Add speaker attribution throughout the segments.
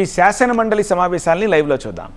Speaker 1: ఈ శాసన మండలి సమావేశాన్ని లైవ్ లో చూద్దాం.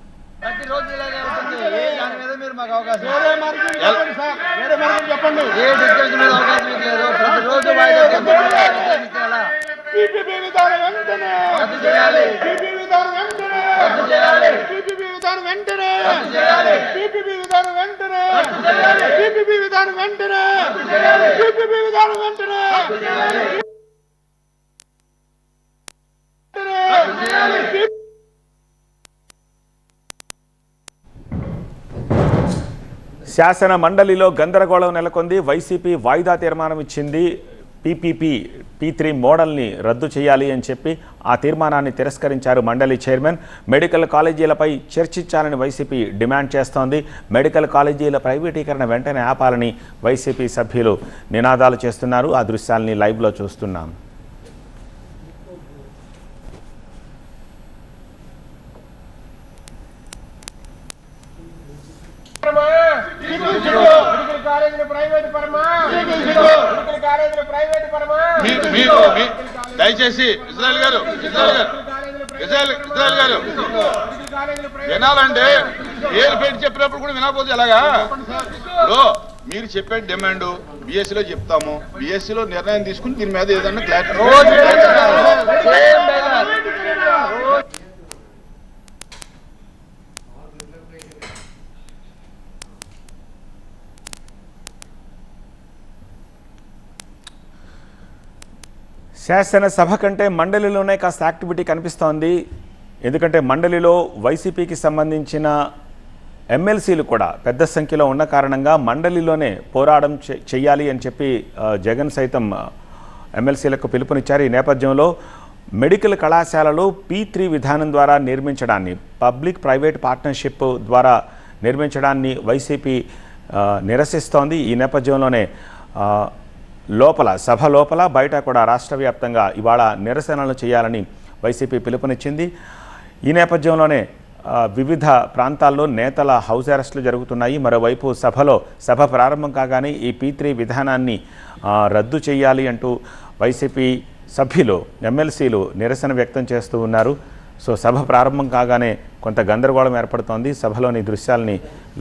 Speaker 1: శాసన మండలిలో గందరగోళం నెలకొంది. వైసీపీ వాయిదా తీర్మానం ఇచ్చింది. పీపీపీ P3 మోడల్ని రద్దు చేయాలి అని చెప్పి ఆ తీర్మానాన్ని తిరస్కరించారు మండలి చైర్మన్. మెడికల్ కాలేజీలపై చర్చించాలని వైసీపీ డిమాండ్ చేస్తోంది. మెడికల్ కాలేజీల ప్రైవేటీకరణ వెంటనే ఆపాలని వైసీపీ సభ్యులు నినాదాలు చేస్తున్నారు. ఆ దృశ్యాలని లైవ్లో చూస్తున్నాం.
Speaker 2: దయచేసి ఇజ్రాయెల్ గారు వినాలంటే ఏరు పెట్టి చెప్పినప్పుడు కూడా వినకపోతే ఎలాగా? మీరు చెప్పే డిమాండ్ బిఎస్సీలో చెప్తాము. బిఎస్సీలో నిర్ణయం తీసుకుని దీని మీద ఏదన్నా క్లారిటీ.
Speaker 1: శాసనసభ కంటే మండలిలోనే కాస్త యాక్టివిటీ కనిపిస్తోంది. ఎందుకంటే మండలిలో వైసీపీకి సంబంధించిన ఎమ్మెల్సీలు కూడా పెద్ద సంఖ్యలో ఉన్న కారణంగా మండలిలోనే పోరాటం చేయాలి అని చెప్పి జగన్ సైతం ఎమ్మెల్సీలకు పిలుపునిచ్చారు. ఈ నేపథ్యంలో మెడికల్ కళాశాలలు P3 విధానం ద్వారా నిర్మించడాన్ని, పబ్లిక్ ప్రైవేట్ పార్ట్నర్షిప్ ద్వారా నిర్మించడాన్ని వైసీపీ నిరసిస్తోంది. ఈ నేపథ్యంలోనే సభ లోపల బయట కూడా రాష్ట్ర వ్యాప్తంగా ఇవాళ నిరసనలు చేయాలని వైసీపీ పిలుపునిచ్చింది. ఈ నేపథ్యంలోనే వివిధ ప్రాంతాల్లో నేతల హౌస్ అరెస్టులు జరుగుతున్నాయి. మరోవైపు సభ ప్రారంభం కాగానే ఈ P3 విధానాన్ని రద్దు చేయాలి అంటూ వైసీపీ సభ్యులు, ఎమ్మెల్సీలు నిరసన వ్యక్తం చేస్తూ ఉన్నారు. సో సభ ప్రారంభం కాగానే కొంత గందరగోళం ఏర్పడుతోంది. సభలోని దృశ్యాలని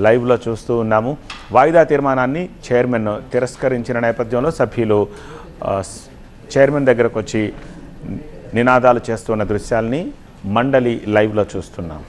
Speaker 1: లైవ్లో చూస్తూ ఉన్నాము. వాయిదా తీర్మానాన్ని చైర్మన్ తిరస్కరించిన నేపథ్యంలో సభ్యులు చైర్మన్ దగ్గరకు వచ్చి నినాదాలు చేస్తున్న దృశ్యాల్ని మండలి లైవ్లో చూస్తున్నాం.